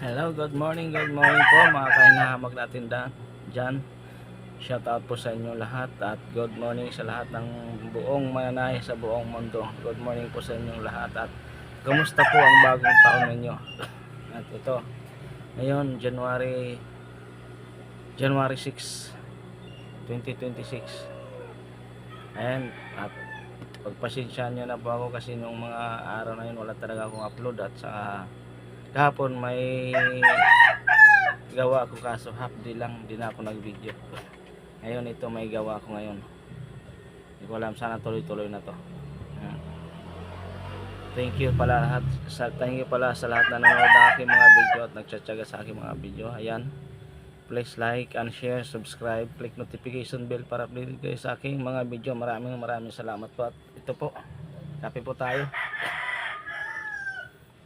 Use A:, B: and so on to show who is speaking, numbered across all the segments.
A: Hello, good morning po mga kainahamag natin dyan. Shout out po sa inyo lahat at good morning sa lahat ng buong mananahe sa buong mundo. Good morning po sa inyo lahat at kumusta po ang bagong taon ninyo? At ito, ngayon January 6, 2026. Ayan, at pagpasensyaan nyo na po ako kasi nung mga araw na yun wala talaga akong upload at sa kahapon may gawa ako kaso half day lang, di na ako nag video. Ngayon ito may gawa ako ngayon, hindi ko alam, sana tuloy-tuloy na to. Thank you pala sa lahat na nanonood ng aking mga video at nagtsatsaga sa aking mga video. Ayan, please like and share, subscribe, click notification bell para updated kayo sa aking mga video. Maraming salamat po. At ito po, kape po tayo.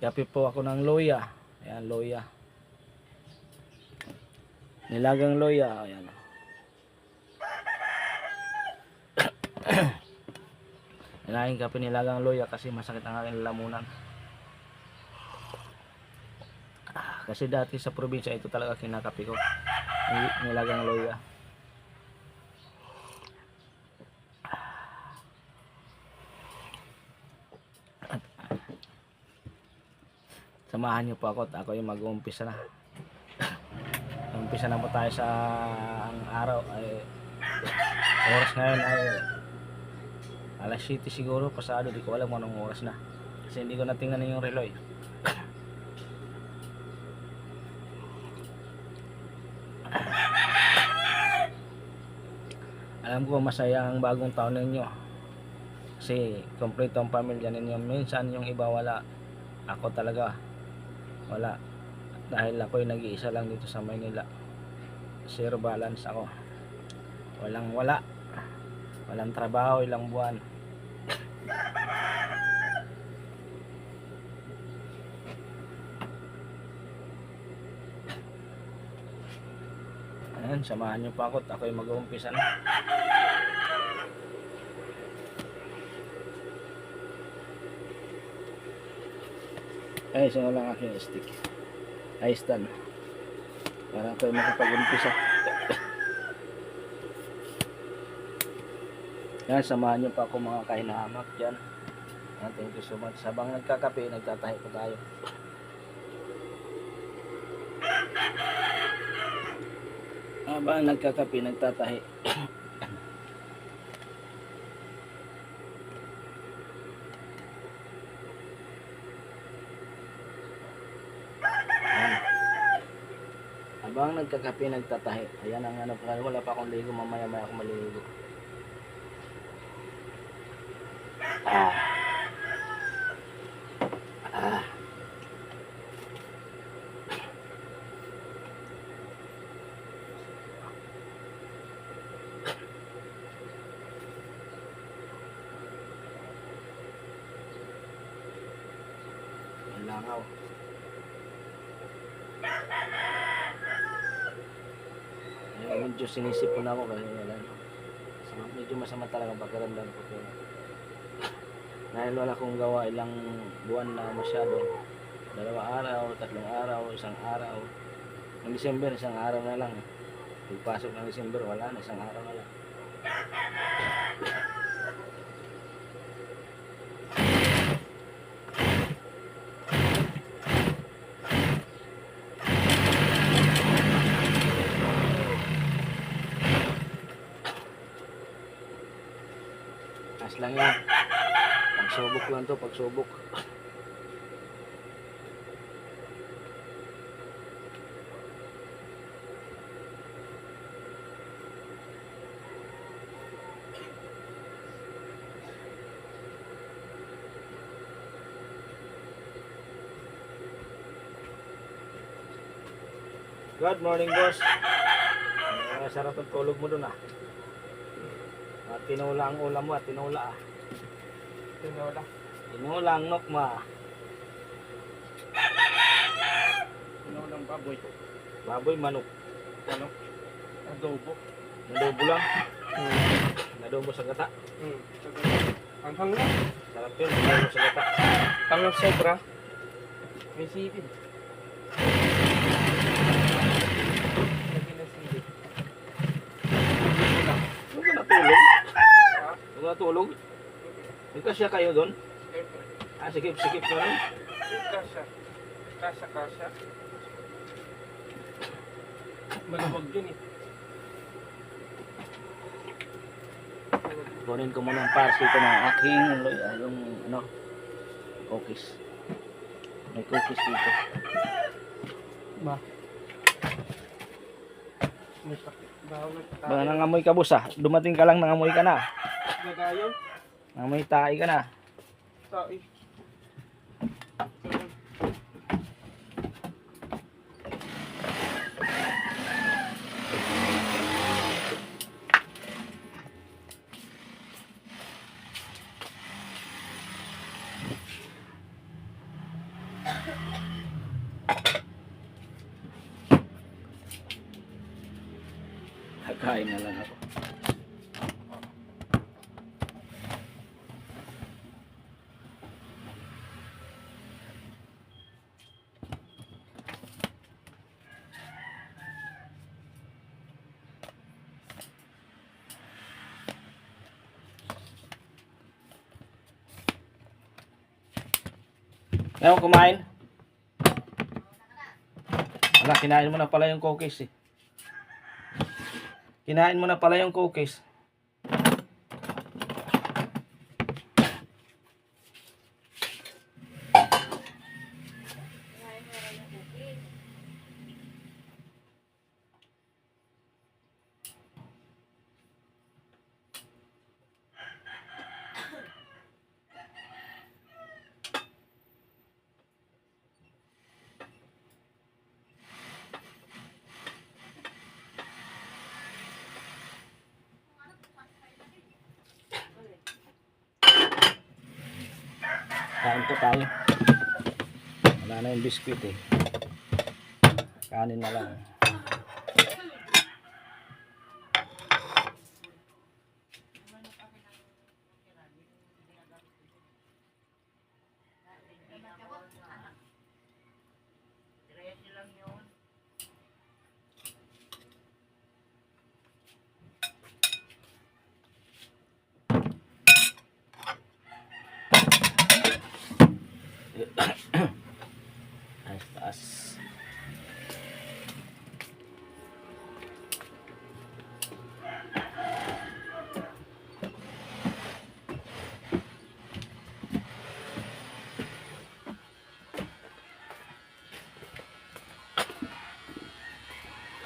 A: Kape po ako ng loya. Ayan, loya. Nilagang loya. Ayan. Ayan, kape nilagang loya kasi masakit ang aking lalamunan. Kasi dati sa probinsya ito talaga kinakape ko. Nilagang loya. Samahan niyo po ako at ako yung mag-uumpisa na. Umpisa na po tayo sa ang araw ay oras ngayon ay alas 7 siguro pasado, di ko alam kung anong oras na kasi hindi ko natingnan yung relo eh. Alam ko masaya ang bagong taon ninyo kasi kompleto ang pamilya ninyo. Minsan yung iba wala, ako talaga wala dahil ako'y nag-iisa lang dito sa Maynila. Zero balance ako, walang trabaho ilang buwan. Ayan, samahan nyo pa ako at ako'y mag-uumpisa na. Ay, isa lang aking stick ay stand para ako'y makapag-umpisa. Yan, samahan nyo pa ako mga kainahamak dyan. Yan, thank you so much. Habang nagkakape, nagtatahi po tayo. Habang nagkakape, nagtatahi. Habang nagkakape, nagtatahi. Ayan ang ano, wala pa akong ligo, mamaya ako maliligo. Langaw. Medyo sinisipon ako kasi wala, medyo masama talaga pagkaramdam ko pero dahil wala kong gawa ilang buwan na masyado, 2 araw, 3 araw, 1 araw. Ng December, 1 araw na lang. Pagpasok ng December, wala na, 1 araw na lang. As lang yan. Pagsubok lang to, pagsubok. Good morning, boss. Sarap ang tulog mo dun ah. At tinula ang ulam mo at tinula ah. Tinula ang nokma.
B: Tinulang baboy.
A: Baboy, manok.
B: Ano? Adobo.
A: Nadobo lang. Nadobo sa gata.
B: Anghang lang.
A: Sarap yun, nadobo sa gata.
B: Anghang sobra. May sipid.
A: natulog? May kasya kayo doon?
B: Siyempre.
A: Sikip na rin.
B: Kasya. Kasya. Maluwag yun eh.
A: Kunin ko muna ang parts dito ng aking yung ano, cookies. May cookies dito.
B: Ba? May sakit. Bawal
A: Ba nangamoy ka boss ah. Dumating ka lang nangamoy ka na.
B: Gagayon.
A: Nangamoy tae ka na.
B: Sai.
A: Kain na lang ako. Ngayon kumain. Wala, kinain mo na pala yung cookies eh. Kinain mo na pala yung cookies. Kain po tayo. Wala na yung biskuit eh. Kanin na lang. Ay, taas.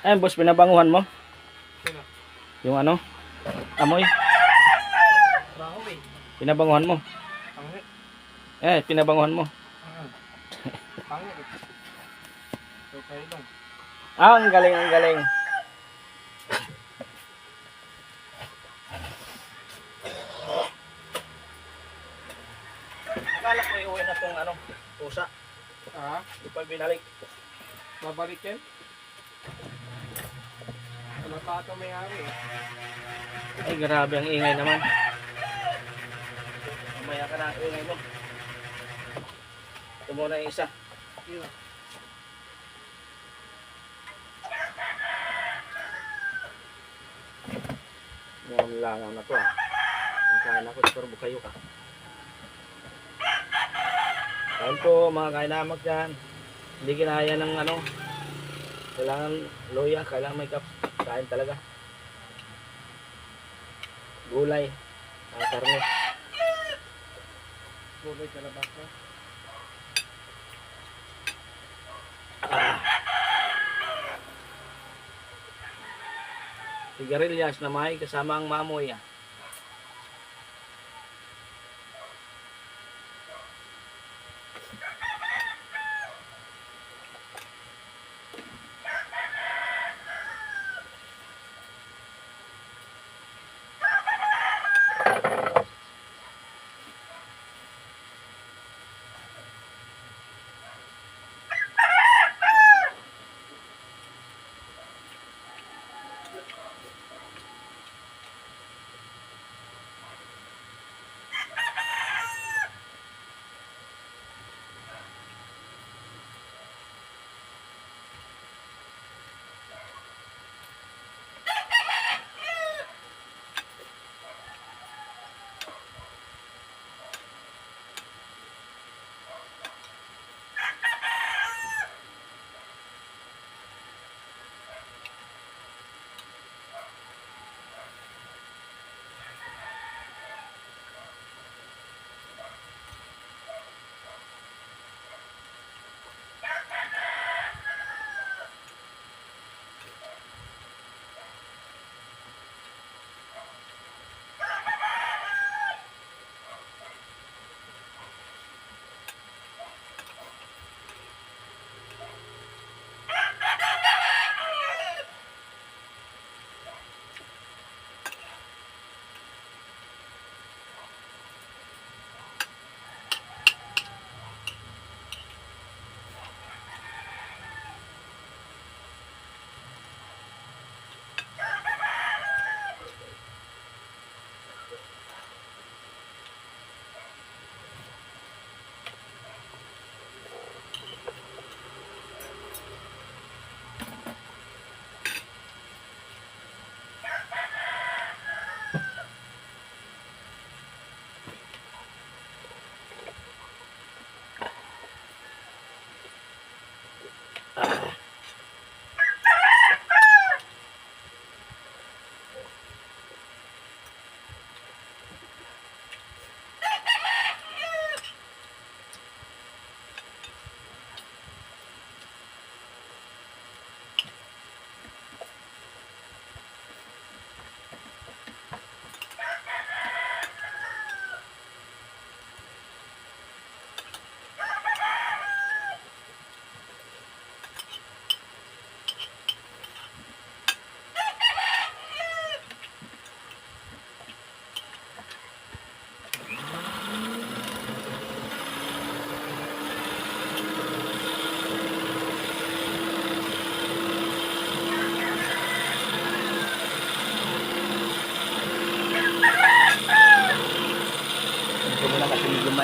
A: Ayun, boss, pinabanguhan mo?
B: Sino?
A: Yung ano? Amoy?
B: Baho eh.
A: Pinabanguhan mo?
B: Pangit.
A: Pinabanguhan mo.
B: Pangit eh. Okay lang.
A: Ah, ang galing, ang galing. Akala ko iuwi na tong ano, pusa.
B: Ah,
A: Di pa binalik.
B: babalik yan? Ano pa ito may-ari eh.
A: Ay, grabe ang ingay naman. Mamaya ka na ang ingay mo. Ito muna yung isa.
B: Yun.
A: Yung langaw na to ah. Makain ako, siguro bukayo ka. Kain po mga kainamak dyan. Hindi kinaya ng ano. Kailangan loya, kailangan may kain talaga. Gulay. Karne.
B: Gulay kalabasa.
A: Sigarilyas na may kasama ang mamoy ah.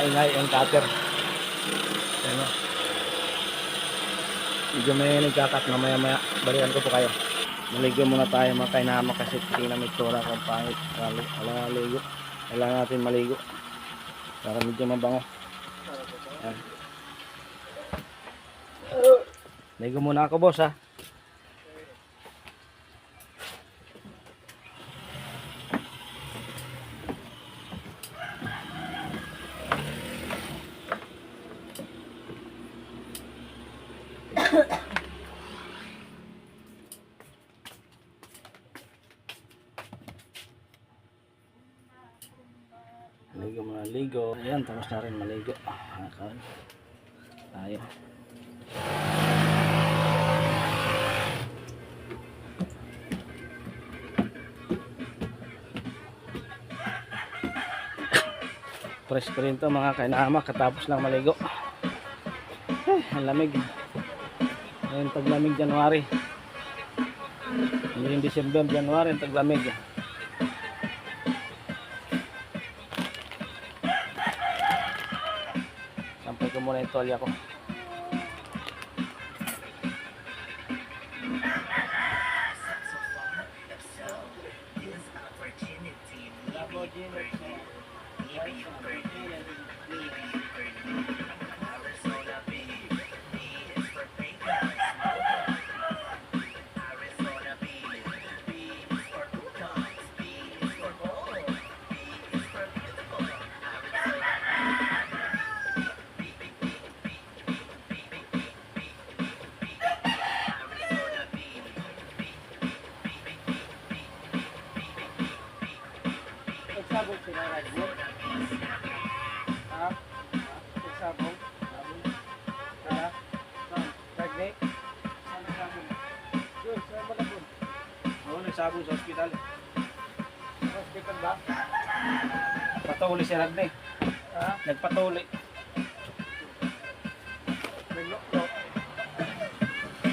A: maingay ang cutter. Ano? Medyo may nagkakat na maya balikan ko po kayo. Maligo muna tayo mga kainama kasi tingnan mo itsura kung pangit. Wala ligo. Kailangan natin maligo para medyo mabango. Yan. Ligo muna ako boss ha. Ligo muna, ligo. Ayan, tapos na rin maligo. Kawan. Tayo. Fresh pa rin to mga kainama katapos lang maligo. Ang lamig. Ngayon taglamig January. Hindi December, January ang taglamig. Sampay ko muna yung tolya ko.
B: Nagsabog sila radyo. Ha? Nagsabog? Wala? Ragne? Saan nagsabog? Yun, sa Malabon.
A: Oo, nagsabog sa ospital.
B: Hospital ba?
A: Patuli si Ragne.
B: Ha?
A: Nagpatuli.
B: Nagloklo.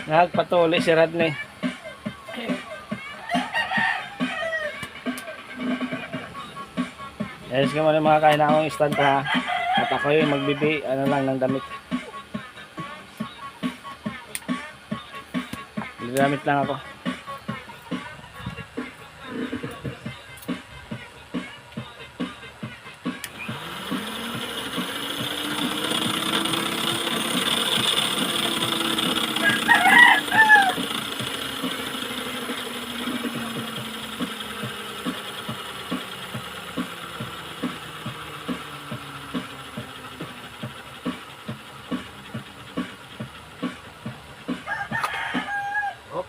A: Nagpatuli si Ragne. Ayos ka muna mga kainamang stand ha. At ako yung magbibi ano lang ng damit. Damit lang ako.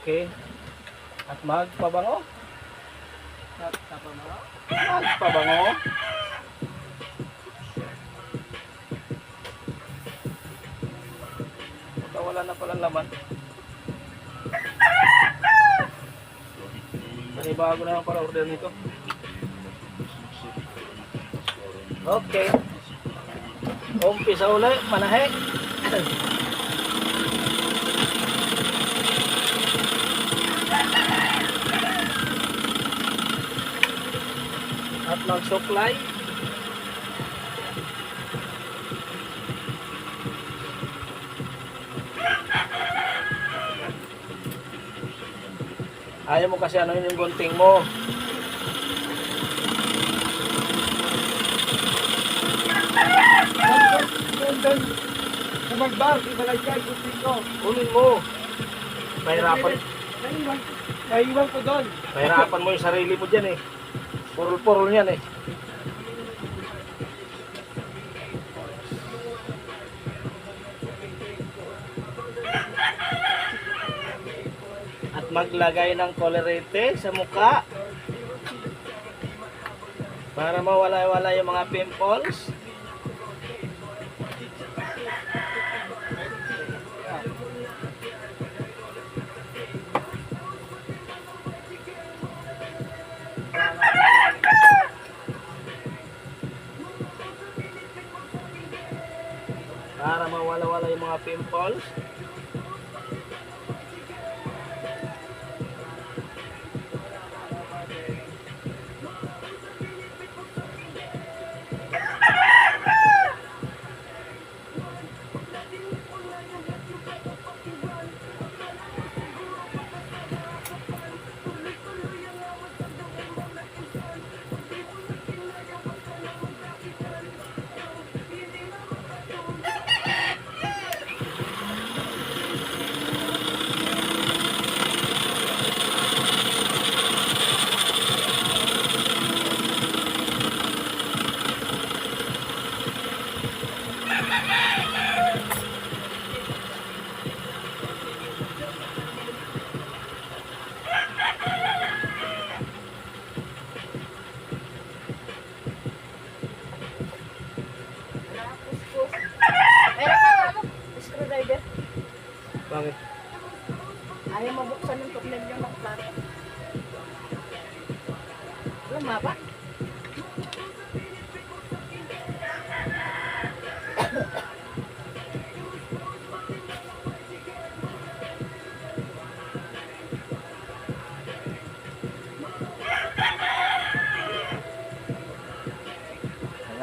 A: Okay. At magpabango.
B: Tapa mo?
A: Magpabango. Wala na pala laman. Panibago na lang para order nito. Okay. Umpisa ulit, manahe. At mag-supply. Ayaw mo kasi ano yung gunting mo.
B: Doon. Sa magbar, ibalagyan, gusto ko.
A: Unin mo. Pahirapan.
B: Naiwan ko doon.
A: Pahirapan mo yung sarili mo dyan eh. Purul-purul yan eh. At maglagay ng colorete sa muka para mawala-wala yung mga pimples. Para mawala-wala yung mga pimples. Bakit?
C: Ayaw mabuksan ng tornilyo ng plato. Lumaba.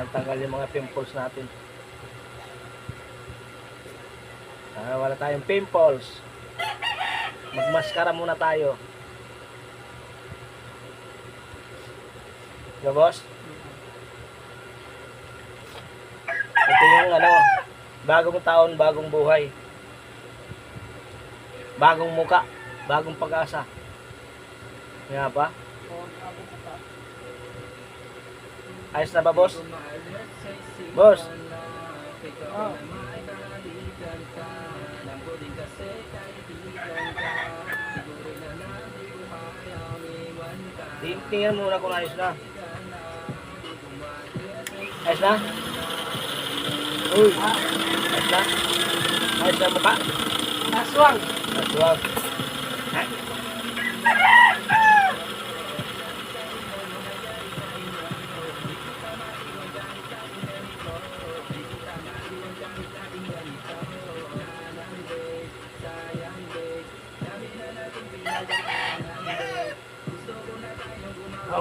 A: Tanggal yung mga pimples natin. Wala tayong pimples. Magmaskara muna tayo. Diba, boss? Ito yung bagong taon, bagong buhay. Bagong muka, bagong pag-asa. Nga ba? Ayos na ba, boss? Boss?
C: Oh.
A: Tingnan muna kung ayos na. Ayos na? Uy! Ayos na? Ayos na mukha?
C: Aswang.
A: Aswag.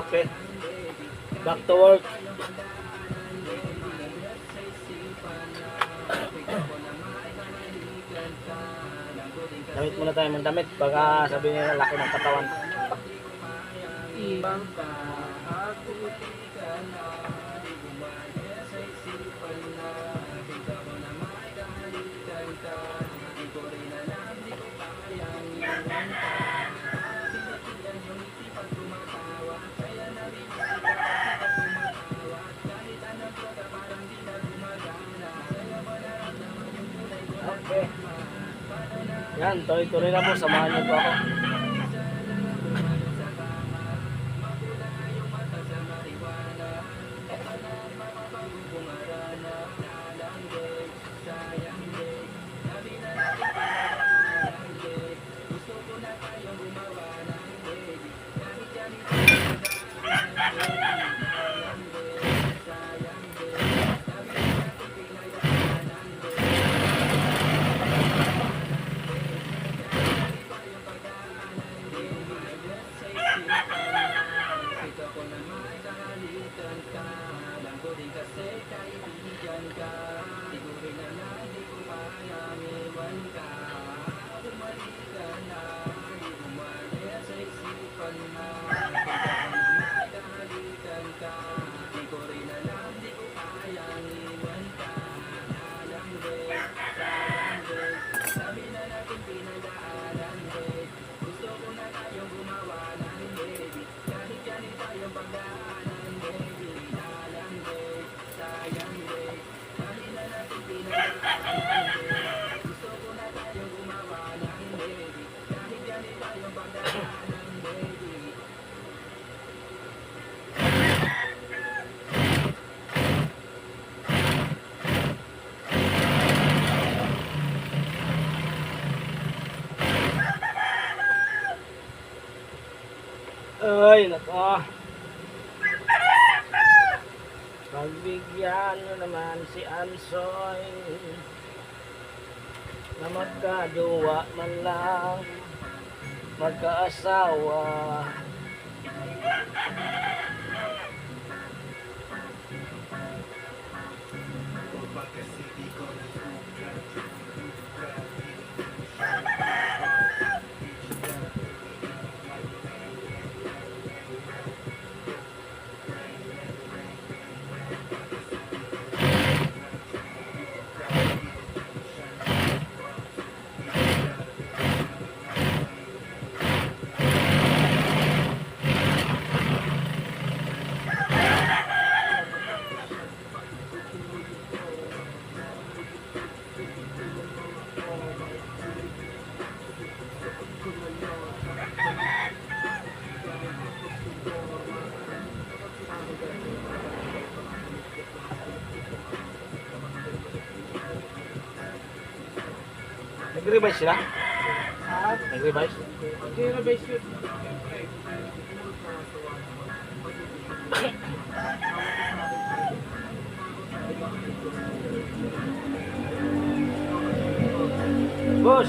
A: Okay. Back to work. Damit muna tayo ng damit. Baka sabihin nila laki ng katawan.
C: Ibang
A: Okay. Yan, tuloy-tuloy na po. Samahan niyo po ako. Ay, nako. Pagbigyan nyo naman si Ansoy na magkaduwa man lang, magkaasawa. Nag-revise sila?
B: Ah,
A: Nag-revise?
B: hindi na base yun.
A: Boss!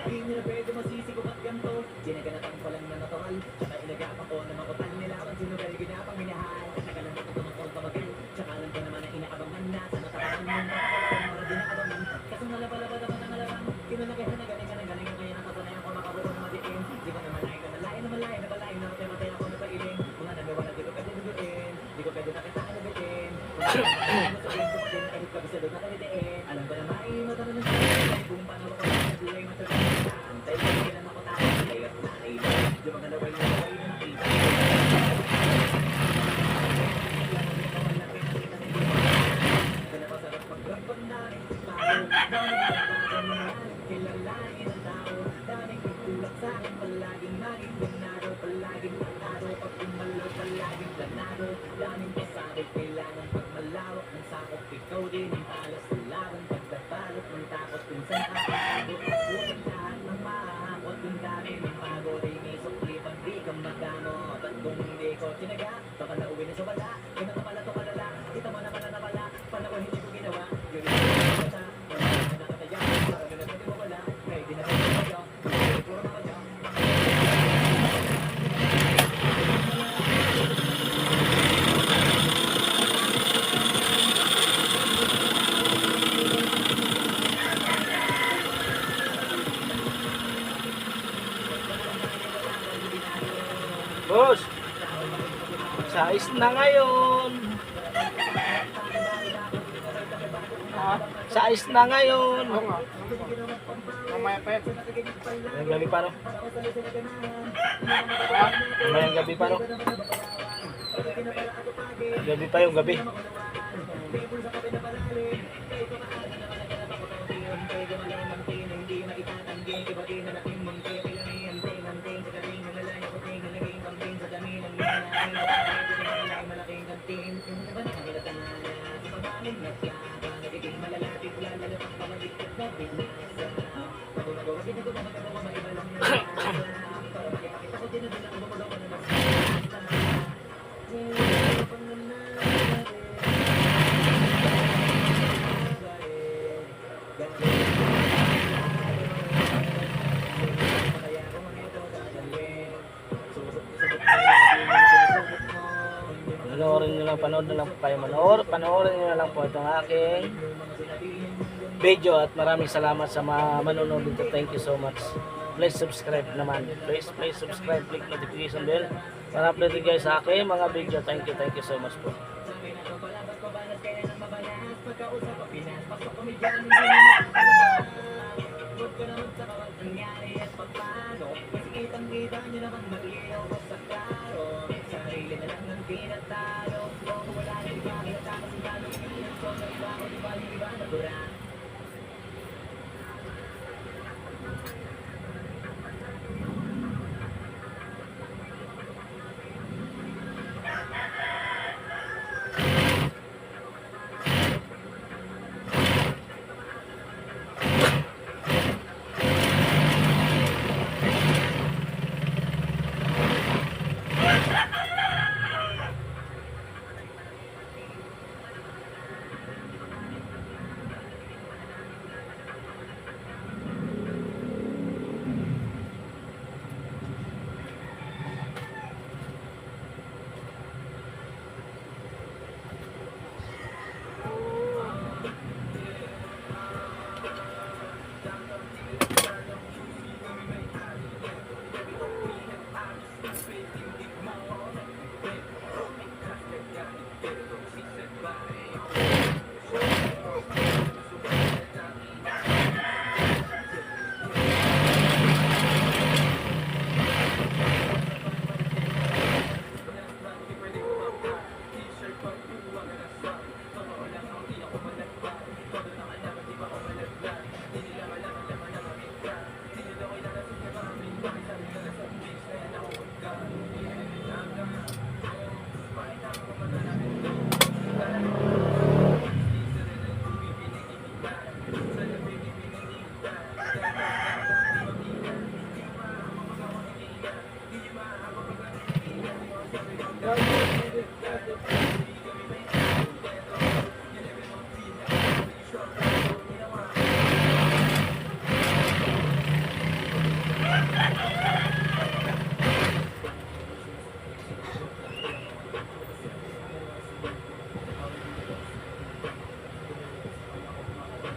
D: Di nila pwede masisi ko ba't ganito. Ginaganatan ko lang na natural. Tsaka inagapan ko na makutan nila kung sino kayo ginapang minahal. Nagalan ako tumangkol tumagil. Tsaka alam ko naman na inaabangan na sa nakaraan mong kapakalakan mo na dinaabangan. Kaso nalaba-laba naman ang alaban. Kinunagahan na galing ka ng galing. Kaya nakasanayan ko makabuo na madiin. Di ko naman lain na malain na malain na balain na matay ako na pailing. Mga nagawa na di ko pwede duguin. Di ko pwede nakita ka nabitin. Kung ano sabihin ko din ay kabisado na kalitiin. Alam ko na maimata na ng sabi. Kung paano ko na buhay matagal. Antay ko sila na ko tayo. Layot na layot. Di mga laway na nakita. Pinapasarap pag-rapag na rin. Daming kilalain ang tao. Daming itulak sa akin. Palaging maging binado. Palaging matado. Pag umalo, palaging planado. Daming pasabi. Kailangan pagmalawak ng sakop. Ikaw din ang talas sa laban. Pagdabalot ng takot. Pinsan kakabot. Huwag lahat ng mahahakot. Kung dami ng pagod ay may sukli. Pag di ka magamot. At kung hindi ko tinaga, baka nauwi na sa wala. Kaya nakapala to kalala. Kita mo naman na nawala. Panahon hindi ko ginawa. Yun yung sa wala na nakataya. Parang na pwede mo wala. May di na pwede mo kayo. Puro na kayo.
A: Boss! Sais na ngayon! Sais na ngayon!
B: Oo nga. Mamaya pa yan.
A: Ngayong gabi pa, no?
B: Ha?
A: Ngayong gabi pa, no? Gabi pa yung gabi. panoorin nyo lang, panood na lang po kayo. Panoorin nyo na lang po itong aking video at maraming salamat sa mga manonood dito. Thank you so much. Please subscribe naman. Please subscribe, click notification bell para update guys sa aking mga video. Thank you so much po.
D: Kitang-kita nyo naman mag-iyaw ko sa klaro. Sarili na lang ng tinatalo. Kung wala na iba, kinatapos yung lalo. Kung na iba, o diba yung iba nagura.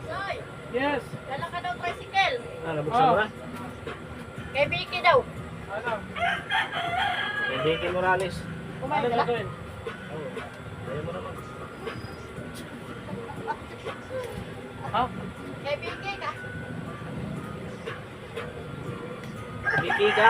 C: Soy,
B: Yes.
C: dala ka daw tricycle.
A: Nabuksan mo na?
C: Kay Vicky daw.
B: Ano?
A: Kay Vicky Morales.
C: Kumain
B: Ano
C: ka na?
B: gagawin?
A: Ayaw mo naman.
B: Ha?
C: Kay Vicky ka.
A: Vicky ka?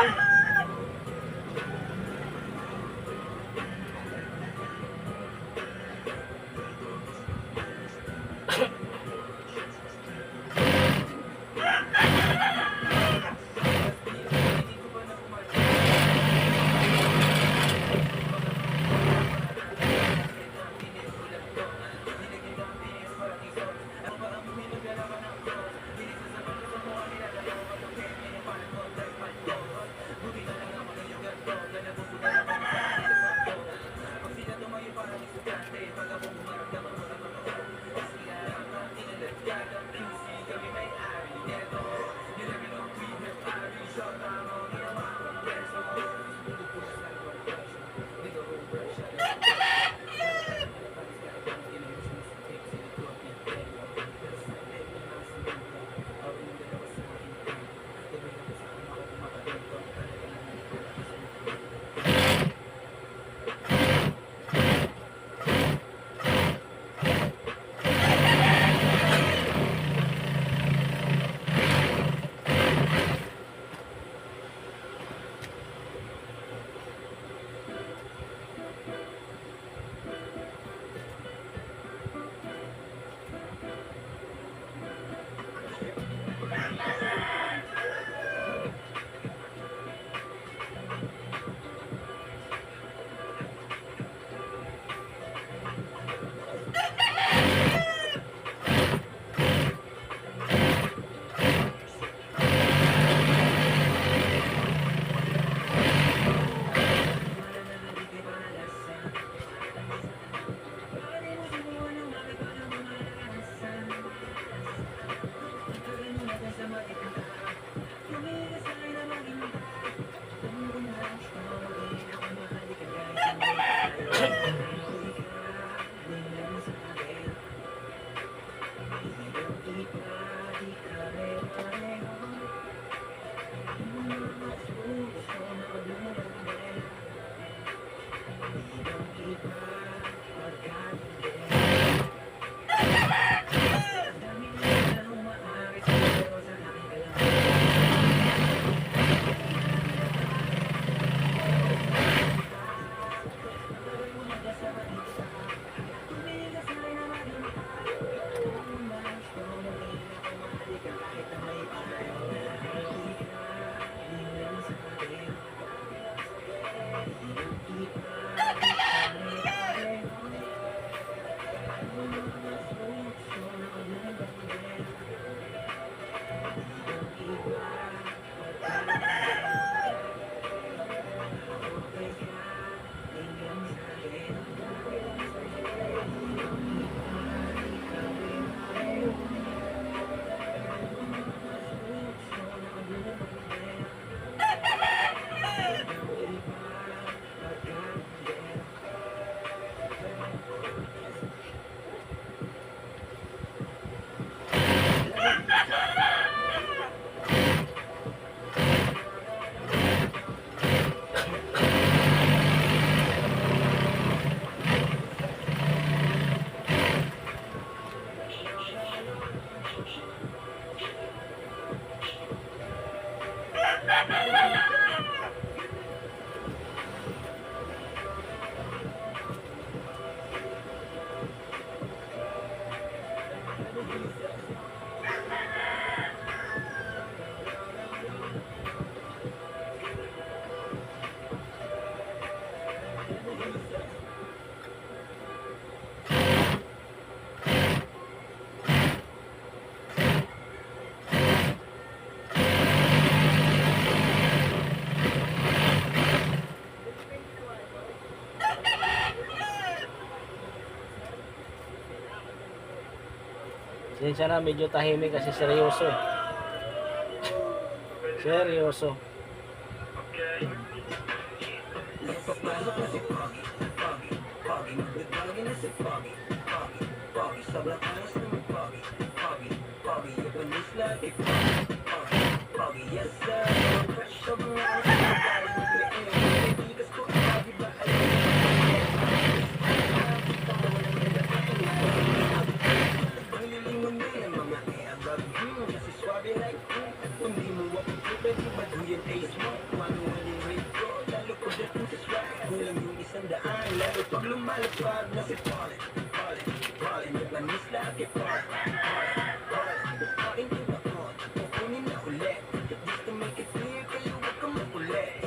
A: Siya na medyo tahimik kasi seryoso eh. Seryoso.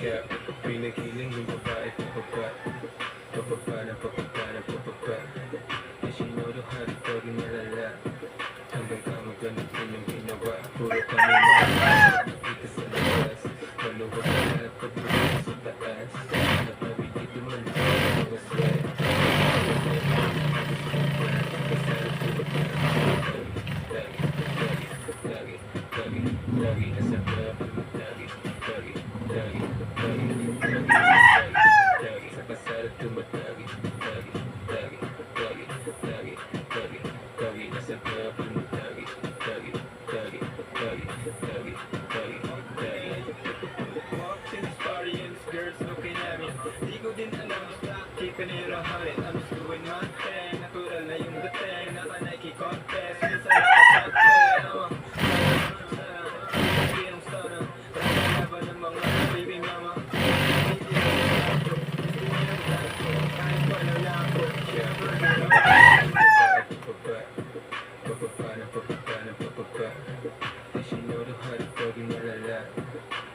E: Kaya pinigiling yung babae pababa Kasi sinuro hari ko rin malala Hanggang kamo ganito yung ginawa Puro kami mga dito sa labas Maluwag na lahat pagbuti sa taas Nagbawi dito man mga sweat Lagi nasa club Lagi sa kasara tumatagi Lagi nasa club tumatagi
B: Walked in this party and this girl's looking at me. Di ko din alam, stop keeping it 100. I'm just doing my thing. Natural na yung dating. Naka Nike contest. Minsan nakasakit. Pinong sana. Pagkalaban ng mga baby mama. Kahit wala lang ako. Siyempre
E: Pababa Ay sinuro hari ko rin malala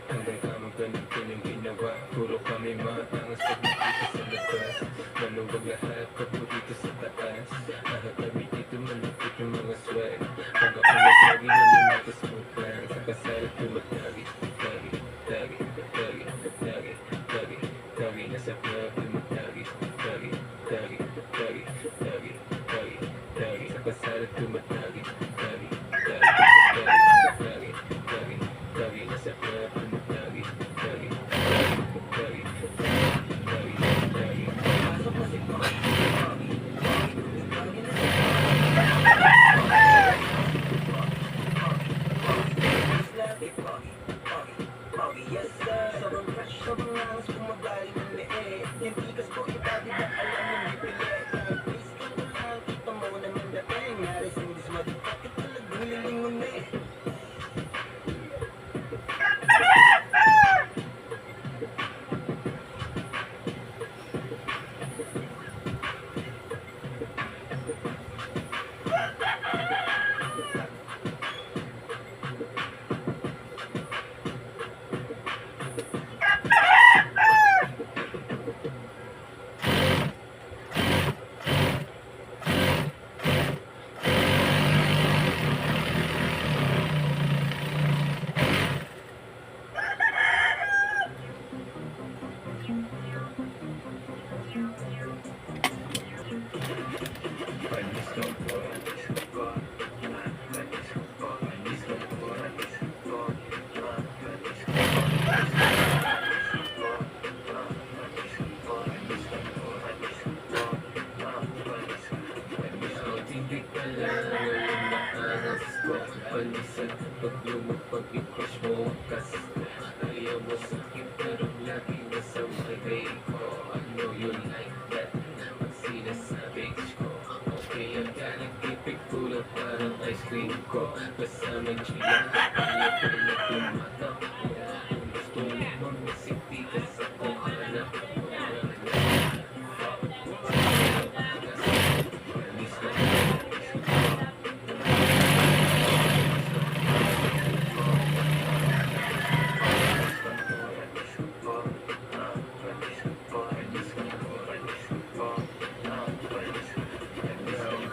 E: Hanggang kamo ganito yung ginawa Puro kami maangas pag nakita sa labas Maluwag lahat pag dito sa taas Lahat kami dito malupit yung mga swag Pag ako nagtagi naman ako sa mukhaan Sa kasara tumatagi Tagi nasa club tumatagi Tagi Sa kasara tumatagi Tagi nasa club tumatagi
D: Lagi,
E: Hindi ka lang walang maangas ko. Palisan pag lumapag i-crush mo ang kas ko. Ayaw mo sakit pero lagi nasamay ko. Ano yun like that? Ang sinasabi ko. Okay, ang ganag-ipig kulang parang ice cream ko. Basta may chila ka pala pala tumata. Kung gusto mo mamasiti ka sa kung anak mo.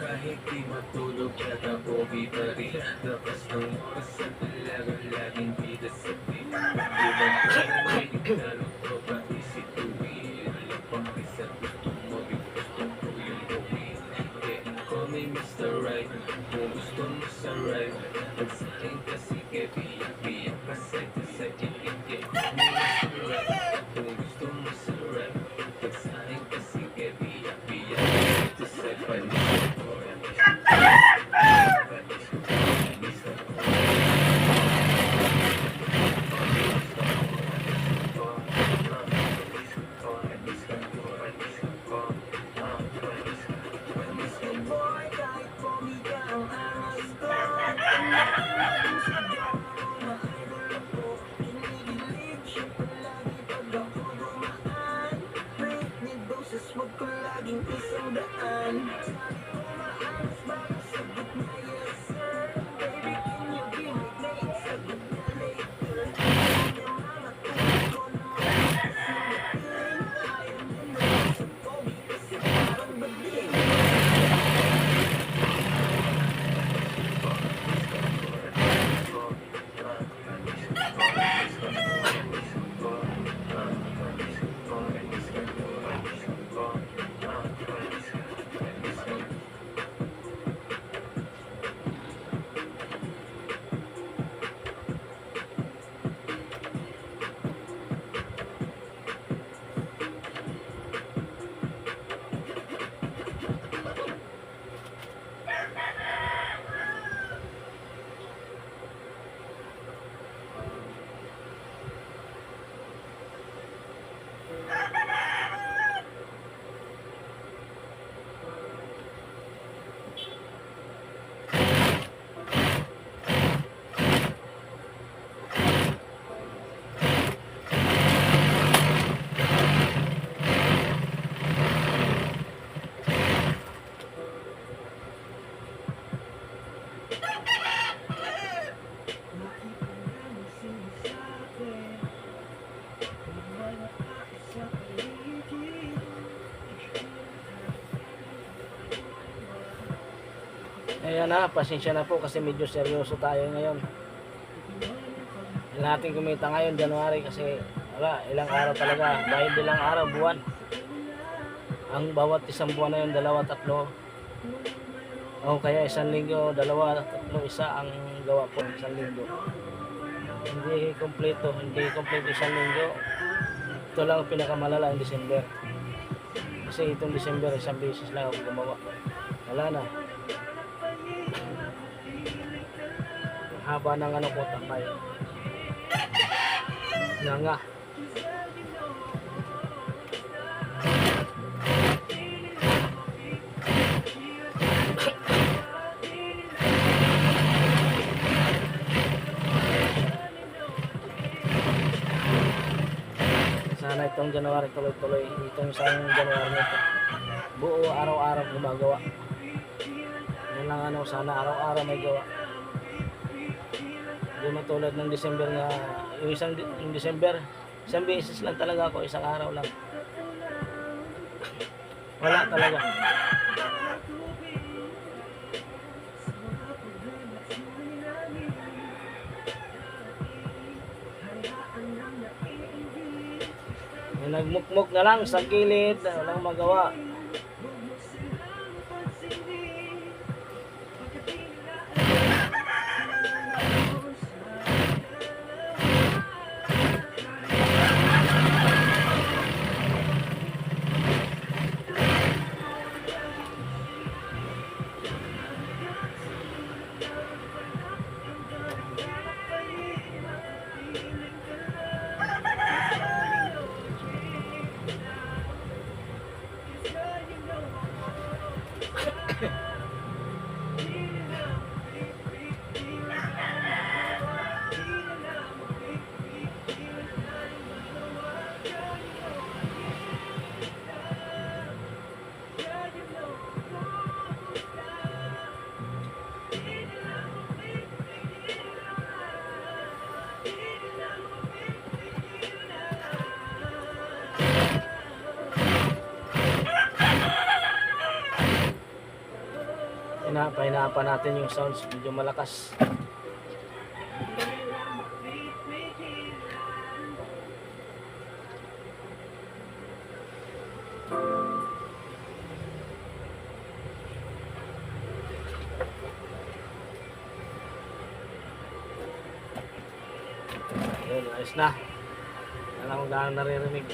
E: Kahit di matulog at ako pa rin. Lakas ng oras sa talaga laging bida sa pin. Di ba may itanong ko ba isituin? Alam pa isa gusto mo, gusto ko yung gawin. Call me Mr. Right, kung gusto mo sa right. Pagsahin ka sige, biyak-biyak ka sa hindi. Call me Mr. Right, kung gusto mo sa right. Pagsahin ka sige, biyak-biyak ka sa
D: Wag ko laging isang daan. Yes sir, baby can you give me late? Sagot na later. Yung mga tulad ko naman kasing ayaw mo na sa pogi kasi parang bading.
A: Ayan na, pasensya na po kasi medyo seryoso tayo ngayon. Hindi natin kumita ngayon, January, kasi wala, ilang araw talaga. Dahil ilang araw, buwan. Ang bawat isang buwan na yun, 2, 3. O kaya isang linggo, 2, 3, isa ang gawa po isang linggo. Hindi kompleto isang linggo. Ito lang ang pinakamalala ang December. Kasi itong December, isang beses lang ako gumawa. Wala na. Haba ng ano ko takay. Nga. Sana itong January tuloy-tuloy. Itong isang January nito. Buo araw-araw gumagawa. Yan lang ano, sana araw-araw may gawa. Hindi matulad ng December nga, yung December, isang beses lang talaga ako, isang araw lang. Wala talaga. Yung nagmukmuk na lang sa gilid, walang magawa. Pahinapan natin yung sounds, medyo malakas. Ayun, ayos na. Alam ko gaano naririnig.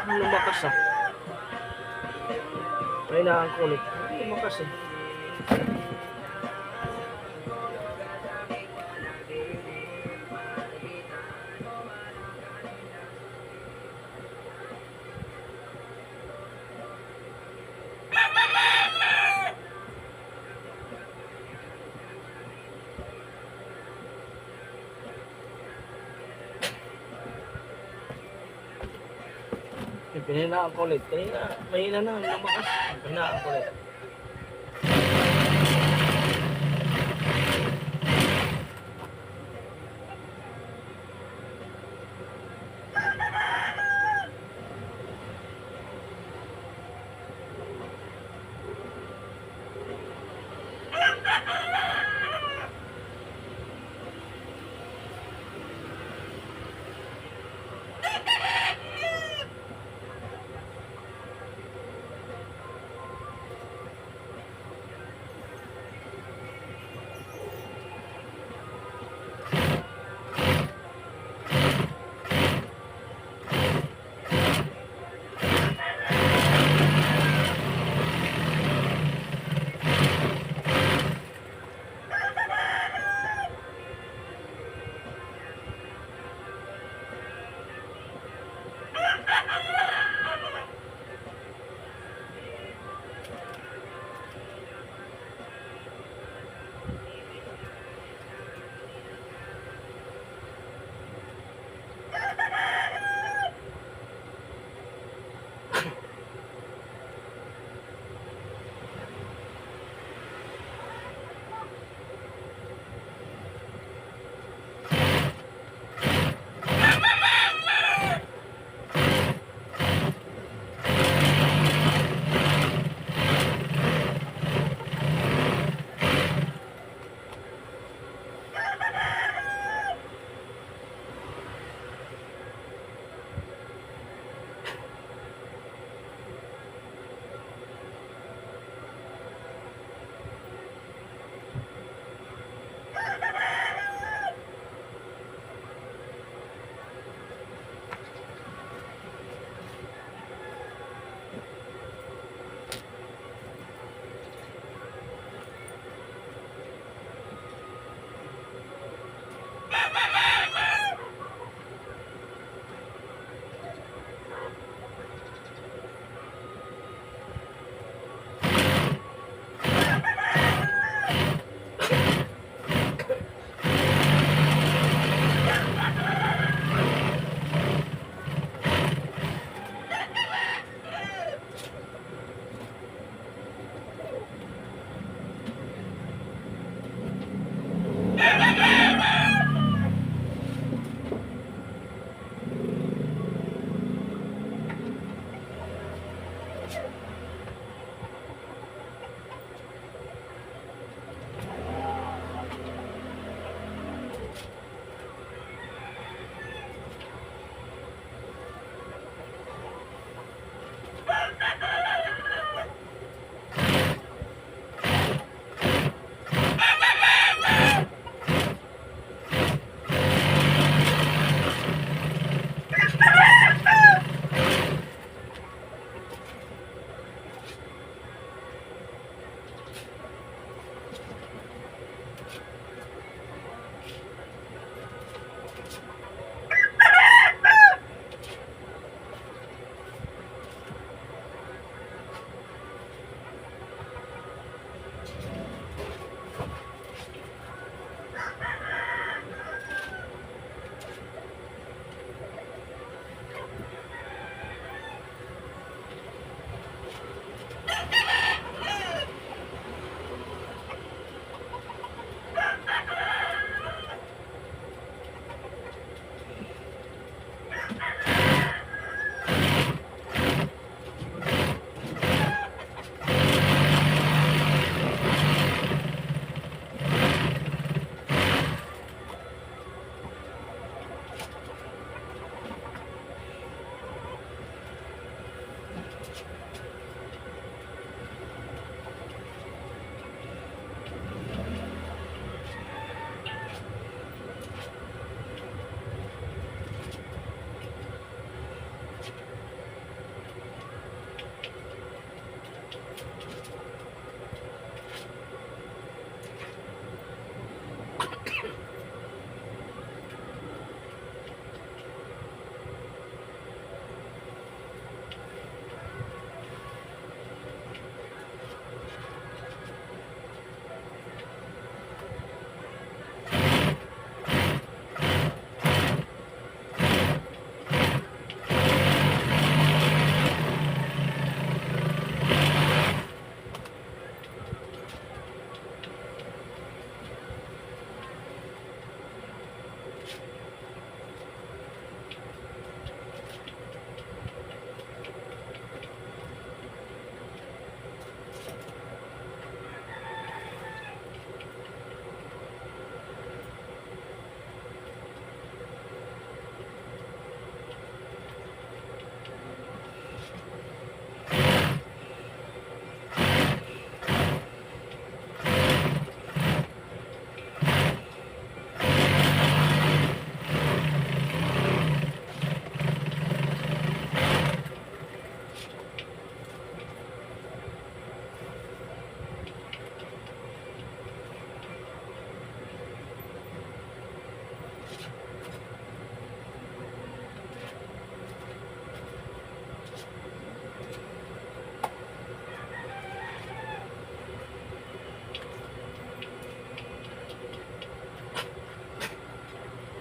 A: Lumakas ah. May ang kulit. Lumakas eh. Pinahinaan ko ulit. Kanina, mahina na. Lumakas. Pinahinaan ko ulit.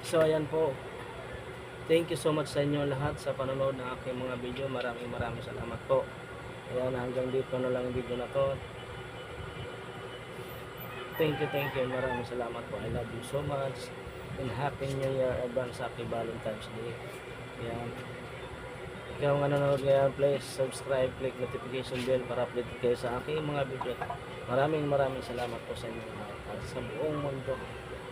A: So ayan po. Thank you so much sa inyo lahat sa panonood ng aking mga video. Maraming salamat po. Ayan, hanggang dito na lang yung video na to. Thank you. Maraming salamat po. I love you so much. And Happy New Year advance, Happy Valentine's Day. Ayan. Ikaw nga nanonood ngayon, please subscribe, click notification bell para update kayo sa aking mga video. Maraming salamat po sa inyo lahat. At sa buong mundo,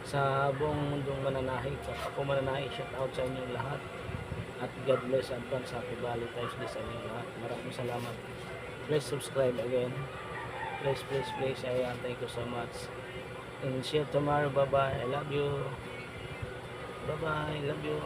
A: sa buong mundong mananahi, sa ako mananahi, shout out sa inyo lahat. At God bless, advance, Happy Valentine's Day sa inyo lahat. Maraming salamat. Please subscribe again. Please. Ayan, thank you so much. And see you tomorrow. Bye-bye. I love you. Bye-bye. Love you.